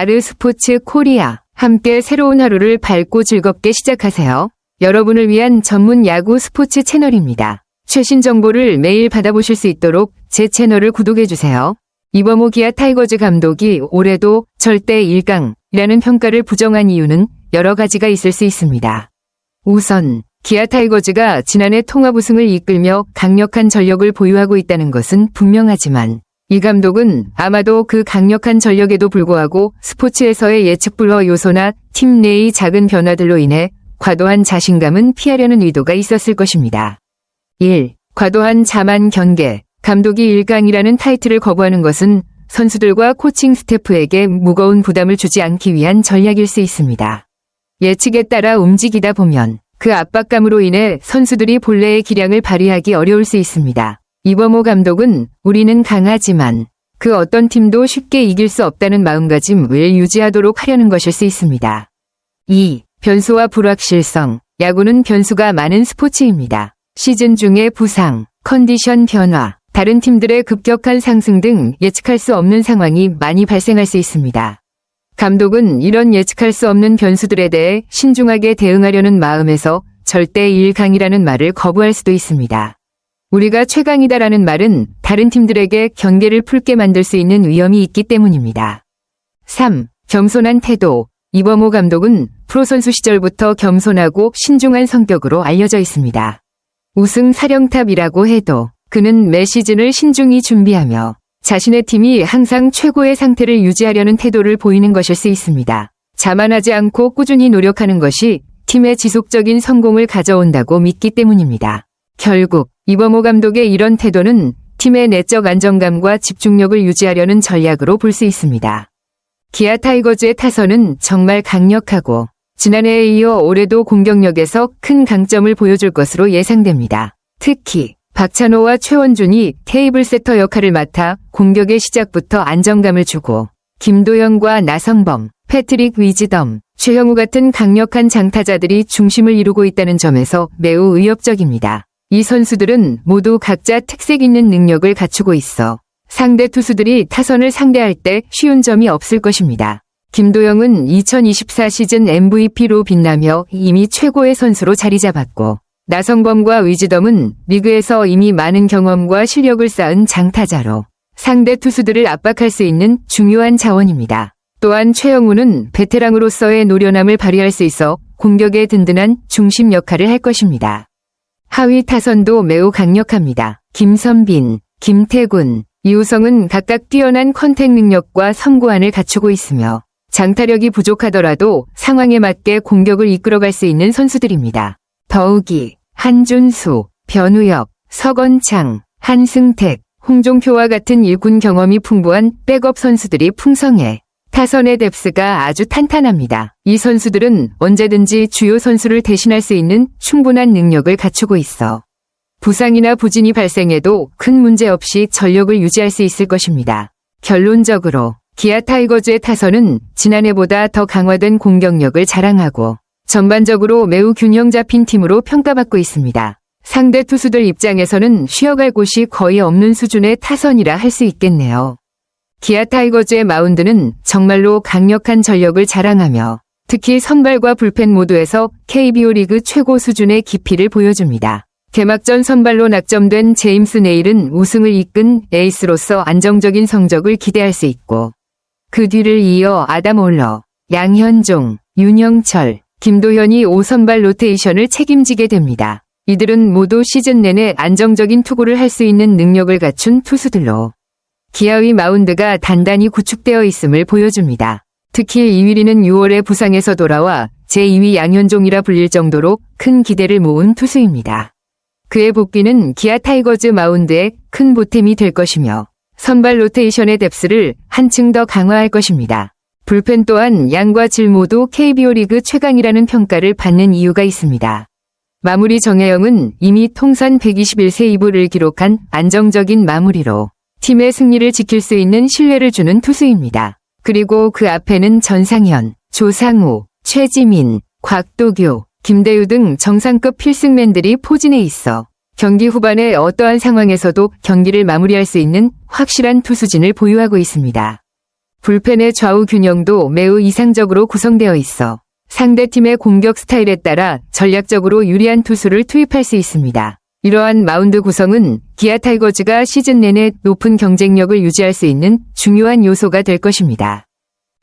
아르스포츠 코리아. 함께 새로운 하루를 밝고 즐겁게 시작하세요. 여러분을 위한 전문 야구 스포츠 채널입니다. 최신 정보를 매일 받아보실 수 있도록 제 채널을 구독해주세요. 이범호 기아 타이거즈 감독이 올해도 절대 1강이라는 평가를 부정한 이유는 여러 가지가 있을 수 있습니다. 우선 기아 타이거즈가 지난해 통합 우승을 이끌며 강력한 전력을 보유하고 있다는 것은 분명하지만 이 감독은 아마도 그 강력한 전력에도 불구하고 스포츠에서의 예측 불허 요소나 팀 내의 작은 변화들로 인해 과도한 자신감은 피하려는 의도가 있었을 것입니다. 1. 과도한 자만 경계. 감독이 1강이라는 타이틀을 거부하는 것은 선수들과 코칭 스태프에게 무거운 부담을 주지 않기 위한 전략일 수 있습니다. 예측에 따라 움직이다 보면 그 압박감으로 인해 선수들이 본래의 기량을 발휘하기 어려울 수 있습니다. 이범호 감독은 우리는 강하지만 그 어떤 팀도 쉽게 이길 수 없다는 마음가짐을 유지하도록 하려는 것일 수 있습니다. 2. 변수와 불확실성. 야구는 변수가 많은 스포츠입니다. 시즌 중에 부상, 컨디션 변화, 다른 팀들의 급격한 상승 등 예측할 수 없는 상황이 많이 발생할 수 있습니다. 감독은 이런 예측할 수 없는 변수들에 대해 신중하게 대응하려는 마음에서 절대 1강이라는 말을 거부할 수도 있습니다. 우리가 최강이다라는 말은 다른 팀들에게 경계를 풀게 만들 수 있는 위험이 있기 때문입니다. 3. 겸손한 태도. 이범호 감독은 프로선수 시절부터 겸손하고 신중한 성격으로 알려져 있습니다. 우승 사령탑이라고 해도 그는 매 시즌을 신중히 준비하며 자신의 팀이 항상 최고의 상태를 유지하려는 태도를 보이는 것일 수 있습니다. 자만하지 않고 꾸준히 노력하는 것이 팀의 지속적인 성공을 가져온다고 믿기 때문입니다. 결국 이범호 감독의 이런 태도는 팀의 내적 안정감과 집중력을 유지하려는 전략으로 볼 수 있습니다. 기아 타이거즈의 타선은 정말 강력하고 지난해에 이어 올해도 공격력에서 큰 강점을 보여줄 것으로 예상됩니다. 특히 박찬호와 최원준이 테이블 세터 역할을 맡아 공격의 시작부터 안정감을 주고 김도현과 나성범, 패트릭 위즈덤, 최형우 같은 강력한 장타자들이 중심을 이루고 있다는 점에서 매우 의욕적입니다. 이 선수들은 모두 각자 특색 있는 능력을 갖추고 있어 상대 투수들이 타선을 상대할 때 쉬운 점이 없을 것입니다. 김도영은 2024 시즌 MVP로 빛나며 이미 최고의 선수로 자리 잡았고 나성범과 위즈덤은 리그에서 이미 많은 경험과 실력을 쌓은 장타자로 상대 투수들을 압박할 수 있는 중요한 자원입니다. 또한 최영우는 베테랑으로서의 노련함을 발휘할 수 있어 공격의 든든한 중심 역할을 할 것입니다. 하위 타선도 매우 강력합니다. 김선빈, 김태군, 이우성은 각각 뛰어난 컨택 능력과 선구안을 갖추고 있으며 장타력이 부족하더라도 상황에 맞게 공격을 이끌어갈 수 있는 선수들입니다. 더욱이 한준수, 변우혁, 서건창, 한승택, 홍종표와 같은 일군 경험이 풍부한 백업 선수들이 풍성해 타선의 뎁스가 아주 탄탄합니다. 이 선수들은 언제든지 주요 선수를 대신할 수 있는 충분한 능력을 갖추고 있어 부상이나 부진이 발생해도 큰 문제 없이 전력을 유지할 수 있을 것입니다. 결론적으로 기아 타이거즈의 타선은 지난해보다 더 강화된 공격력을 자랑하고 전반적으로 매우 균형 잡힌 팀으로 평가받고 있습니다. 상대 투수들 입장에서는 쉬어갈 곳이 거의 없는 수준의 타선이라 할 수 있겠네요. 기아 타이거즈의 마운드는 정말로 강력한 전력을 자랑하며 특히 선발과 불펜 모두에서 KBO 리그 최고 수준의 깊이를 보여줍니다. 개막전 선발로 낙점된 제임스 네일은 우승을 이끈 에이스로서 안정적인 성적을 기대할 수 있고 그 뒤를 이어 아담 올러, 양현종, 윤영철, 김도현이 5선발 로테이션을 책임지게 됩니다. 이들은 모두 시즌 내내 안정적인 투구를 할 수 있는 능력을 갖춘 투수들로 기아의 마운드가 단단히 구축되어 있음을 보여줍니다. 특히 이휘리는 6월에 부상에서 돌아와 제2위 양현종이라 불릴 정도로 큰 기대를 모은 투수입니다. 그의 복귀는 기아 타이거즈 마운드에 큰 보탬이 될 것이며 선발 로테이션의 뎁스를 한층 더 강화할 것입니다. 불펜 또한 양과 질 모두 KBO 리그 최강이라는 평가를 받는 이유가 있습니다. 마무리 정혜영은 이미 통산 121세이브를 기록한 안정적인 마무리로 팀의 승리를 지킬 수 있는 신뢰를 주는 투수입니다. 그리고 그 앞에는 전상현, 조상우, 최지민, 곽도규, 김대유 등 정상급 필승맨들이 포진해 있어 경기 후반에 어떠한 상황에서도 경기를 마무리할 수 있는 확실한 투수진을 보유하고 있습니다. 불펜의 좌우 균형도 매우 이상적으로 구성되어 있어 상대팀의 공격 스타일에 따라 전략적으로 유리한 투수를 투입할 수 있습니다. 이러한 마운드 구성은 기아 타이거즈가 시즌 내내 높은 경쟁력을 유지할 수 있는 중요한 요소가 될 것입니다.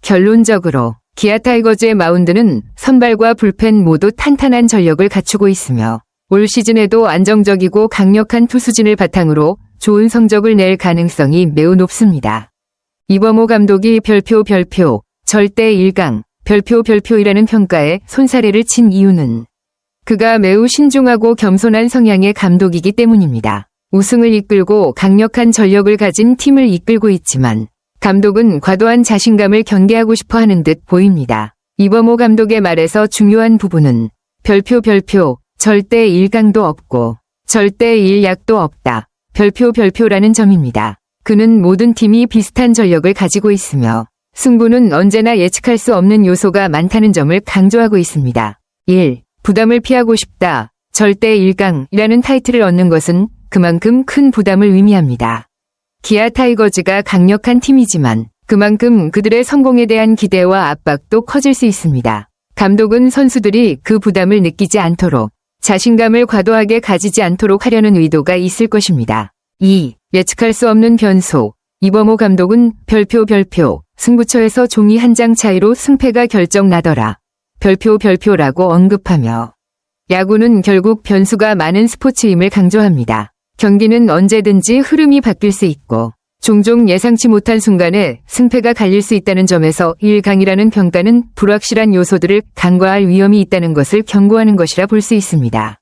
결론적으로 기아 타이거즈의 마운드는 선발과 불펜 모두 탄탄한 전력을 갖추고 있으며 올 시즌에도 안정적이고 강력한 투수진을 바탕으로 좋은 성적을 낼 가능성이 매우 높습니다. 이범호 감독이 별표 절대 1강 별표이라는 평가에 손사래를 친 이유는 그가 매우 신중하고 겸손한 성향의 감독이기 때문입니다. 우승을 이끌고 강력한 전력을 가진 팀을 이끌고 있지만 감독은 과도한 자신감을 경계하고 싶어 하는 듯 보입니다. 이범호 감독의 말에서 중요한 부분은 별표 절대 1강도 없고 절대 1약도 없다. 별표라는 점입니다. 그는 모든 팀이 비슷한 전력을 가지고 있으며 승부는 언제나 예측할 수 없는 요소가 많다는 점을 강조하고 있습니다. 1. 부담을 피하고 싶다. 절대 1강이라는 타이틀을 얻는 것은 그만큼 큰 부담을 의미합니다. 기아 타이거즈가 강력한 팀이지만 그만큼 그들의 성공에 대한 기대와 압박도 커질 수 있습니다. 감독은 선수들이 그 부담을 느끼지 않도록 자신감을 과도하게 가지지 않도록 하려는 의도가 있을 것입니다. 2. 예측할 수 없는 변수. 이범호 감독은 별표 승부처에서 종이 한 장 차이로 승패가 결정나더라. 별표라고 언급하며 야구는 결국 변수가 많은 스포츠임을 강조합니다. 경기는 언제든지 흐름이 바뀔 수 있고 종종 예상치 못한 순간에 승패가 갈릴 수 있다는 점에서 1강이라는 평가는 불확실한 요소들을 간과할 위험이 있다는 것을 경고하는 것이라 볼 수 있습니다.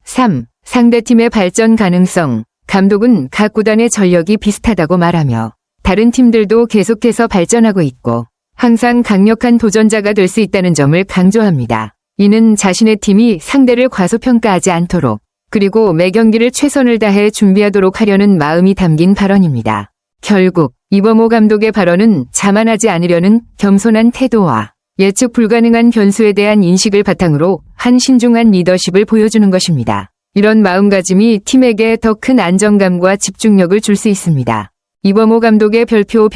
3. 상대팀의 발전 가능성. 감독은 각 구단의 전력이 비슷하다고 말하며 다른 팀들도 계속해서 발전하고 있고 항상 강력한 도전자가 될 수 있다는 점을 강조합니다. 이는 자신의 팀이 상대를 과소평가하지 않도록 그리고 매 경기를 최선을 다해 준비하도록 하려는 마음이 담긴 발언입니다. 결국 이범호 감독의 발언은 자만하지 않으려는 겸손한 태도와 예측 불가능한 변수에 대한 인식을 바탕으로 한 신중한 리더십을 보여주는 것입니다. 이런 마음가짐이 팀에게 더 큰 안정감과 집중력을 줄 수 있습니다. 이범호 감독의 별표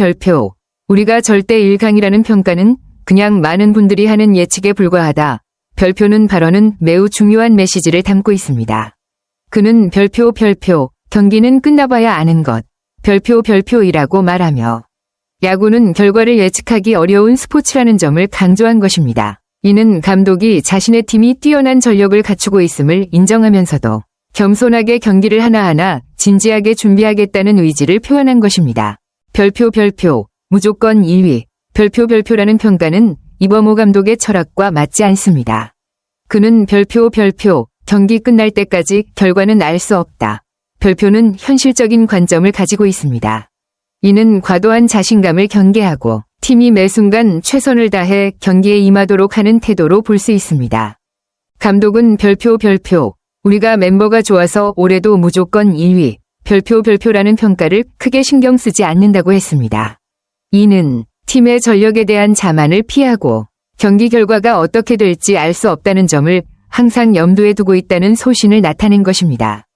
우리가 절대 1강이라는 평가는 그냥 많은 분들이 하는 예측에 불과하다. 별표는 발언은 매우 중요한 메시지를 담고 있습니다. 그는 별표 경기는 끝나봐야 아는 것 별표이라고 말하며 야구는 결과를 예측하기 어려운 스포츠라는 점을 강조한 것입니다. 이는 감독이 자신의 팀이 뛰어난 전력을 갖추고 있음을 인정하면서도 겸손하게 경기를 하나하나 진지하게 준비하겠다는 의지를 표현한 것입니다. 별표 무조건 2위 별표라는 평가는 이범호 감독의 철학과 맞지 않습니다. 그는 별표 경기 끝날 때까지 결과는 알 수 없다. 별표는 현실적인 관점을 가지고 있습니다. 이는 과도한 자신감을 경계하고 팀이 매 순간 최선을 다해 경기에 임하도록 하는 태도로 볼 수 있습니다. 감독은 별표 우리가 멤버가 좋아서 올해도 무조건 1위 별표라는 평가를 크게 신경 쓰지 않는다고 했습니다. 이는 팀의 전력에 대한 자만을 피하고 경기 결과가 어떻게 될지 알 수 없다는 점을 항상 염두에 두고 있다는 소신을 나타낸 것입니다.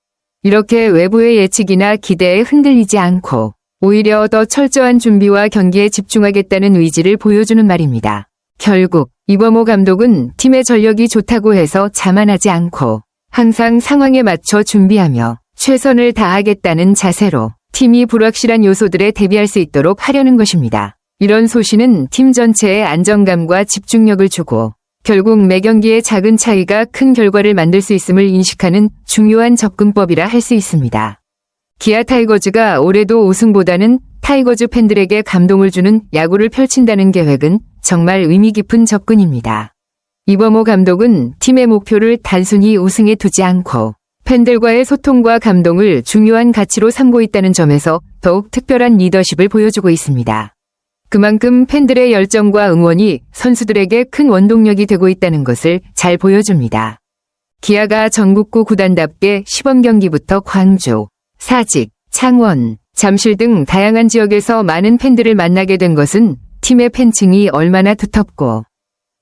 이렇게 외부의 예측이나 기대에 흔들리지 않고 오히려 더 철저한 준비와 경기에 집중하겠다는 의지를 보여주는 말입니다. 결국 이범호 감독은 팀의 전력이 좋다고 해서 자만하지 않고 항상 상황에 맞춰 준비하며 최선을 다하겠다는 자세로 팀이 불확실한 요소들에 대비할 수 있도록 하려는 것입니다. 이런 소신은 팀 전체에 안정감과 집중력을 주고 결국 매 경기의 작은 차이가 큰 결과를 만들 수 있음을 인식하는 중요한 접근법이라 할 수 있습니다. 기아 타이거즈가 올해도 우승보다는 타이거즈 팬들에게 감동을 주는 야구를 펼친다는 계획은 정말 의미 깊은 접근입니다. 이범호 감독은 팀의 목표를 단순히 우승에 두지 않고 팬들과의 소통과 감동을 중요한 가치로 삼고 있다는 점에서 더욱 특별한 리더십을 보여주고 있습니다. 그만큼 팬들의 열정과 응원이 선수들에게 큰 원동력이 되고 있다는 것을 잘 보여줍니다. 기아가 전국구 구단답게 시범 경기부터 광주, 사직, 창원, 잠실 등 다양한 지역에서 많은 팬들을 만나게 된 것은 팀의 팬층이 얼마나 두텁고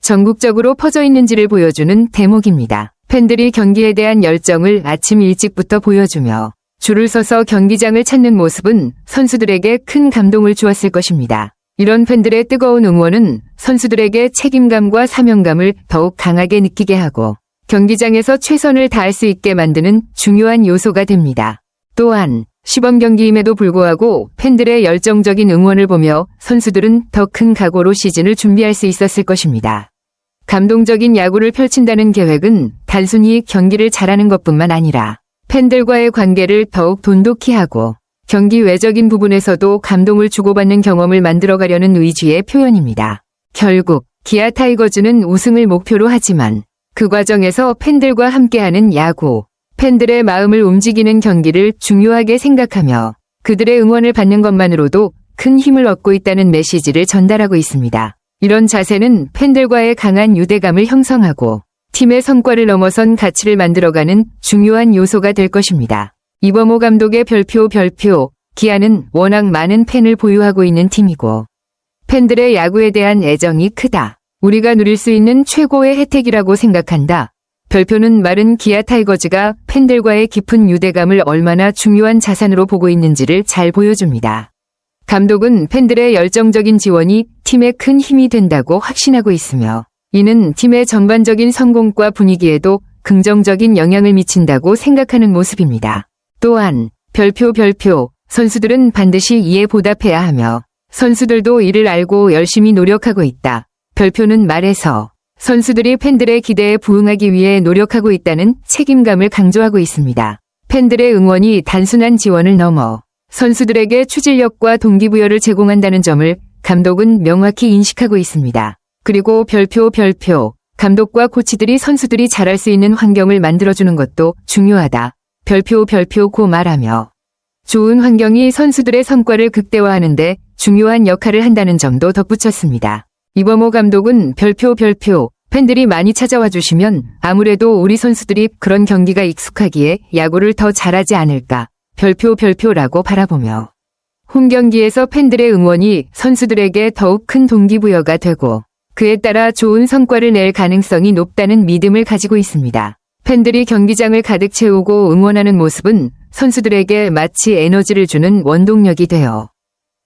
전국적으로 퍼져 있는지를 보여주는 대목입니다. 팬들이 경기에 대한 열정을 아침 일찍부터 보여주며 줄을 서서 경기장을 찾는 모습은 선수들에게 큰 감동을 주었을 것입니다. 이런 팬들의 뜨거운 응원은 선수들에게 책임감과 사명감을 더욱 강하게 느끼게 하고 경기장에서 최선을 다할 수 있게 만드는 중요한 요소가 됩니다. 또한 시범 경기임에도 불구하고 팬들의 열정적인 응원을 보며 선수들은 더 큰 각오로 시즌을 준비할 수 있었을 것입니다. 감동적인 야구를 펼친다는 계획은 단순히 경기를 잘하는 것뿐만 아니라 팬들과의 관계를 더욱 돈독히 하고 경기 외적인 부분에서도 감동을 주고받는 경험을 만들어가려는 의지의 표현입니다. 결국 기아 타이거즈는 우승을 목표로 하지만 그 과정에서 팬들과 함께하는 야구, 팬들의 마음을 움직이는 경기를 중요하게 생각하며 그들의 응원을 받는 것만으로도 큰 힘을 얻고 있다는 메시지를 전달하고 있습니다. 이런 자세는 팬들과의 강한 유대감을 형성하고 팀의 성과를 넘어선 가치를 만들어가는 중요한 요소가 될 것입니다. 이범호 감독의 별표. 기아는 워낙 많은 팬을 보유하고 있는 팀이고 팬들의 야구에 대한 애정이 크다. 우리가 누릴 수 있는 최고의 혜택이라고 생각한다. 별표는 말은 기아 타이거즈가 팬들과의 깊은 유대감을 얼마나 중요한 자산으로 보고 있는지를 잘 보여줍니다. 감독은 팬들의 열정적인 지원이 팀에 큰 힘이 된다고 확신하고 있으며 이는 팀의 전반적인 성공과 분위기에도 긍정적인 영향을 미친다고 생각하는 모습입니다. 또한 별표. 선수들은 반드시 이에 보답해야 하며 선수들도 이를 알고 열심히 노력하고 있다. 별표는 말해서 선수들이 팬들의 기대에 부응하기 위해 노력하고 있다는 책임감을 강조하고 있습니다. 팬들의 응원이 단순한 지원을 넘어 선수들에게 추진력과 동기부여를 제공한다는 점을 감독은 명확히 인식하고 있습니다. 그리고 별표. 감독과 코치들이 선수들이 잘할 수 있는 환경을 만들어주는 것도 중요하다. 별표 말하며 좋은 환경이 선수들의 성과를 극대화하는데 중요한 역할을 한다는 점도 덧붙였습니다. 이범호 감독은 별표. 팬들이 많이 찾아와 주시면 아무래도 우리 선수들이 그런 경기가 익숙하기에 야구를 더 잘하지 않을까. 별표라고 바라보며 홈 경기에서 팬들의 응원이 선수들에게 더욱 큰 동기부여가 되고 그에 따라 좋은 성과를 낼 가능성이 높다는 믿음을 가지고 있습니다. 팬들이 경기장을 가득 채우고 응원하는 모습은 선수들에게 마치 에너지를 주는 원동력이 되어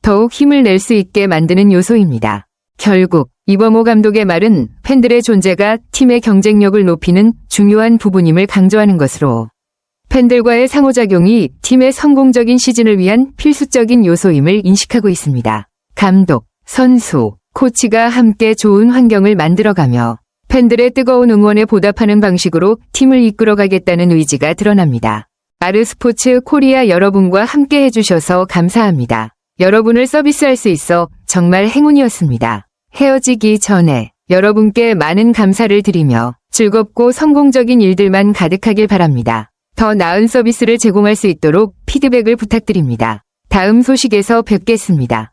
더욱 힘을 낼 수 있게 만드는 요소입니다. 결국 이범호 감독의 말은 팬들의 존재가 팀의 경쟁력을 높이는 중요한 부분임을 강조하는 것으로 팬들과의 상호작용이 팀의 성공적인 시즌을 위한 필수적인 요소임을 인식하고 있습니다. 감독, 선수, 코치가 함께 좋은 환경을 만들어가며 팬들의 뜨거운 응원에 보답하는 방식으로 팀을 이끌어가겠다는 의지가 드러납니다. 아르스포츠 코리아 여러분과 함께 해주셔서 감사합니다. 여러분을 서비스할 수 있어 정말 행운이었습니다. 헤어지기 전에 여러분께 많은 감사를 드리며 즐겁고 성공적인 일들만 가득하길 바랍니다. 더 나은 서비스를 제공할 수 있도록 피드백을 부탁드립니다. 다음 소식에서 뵙겠습니다.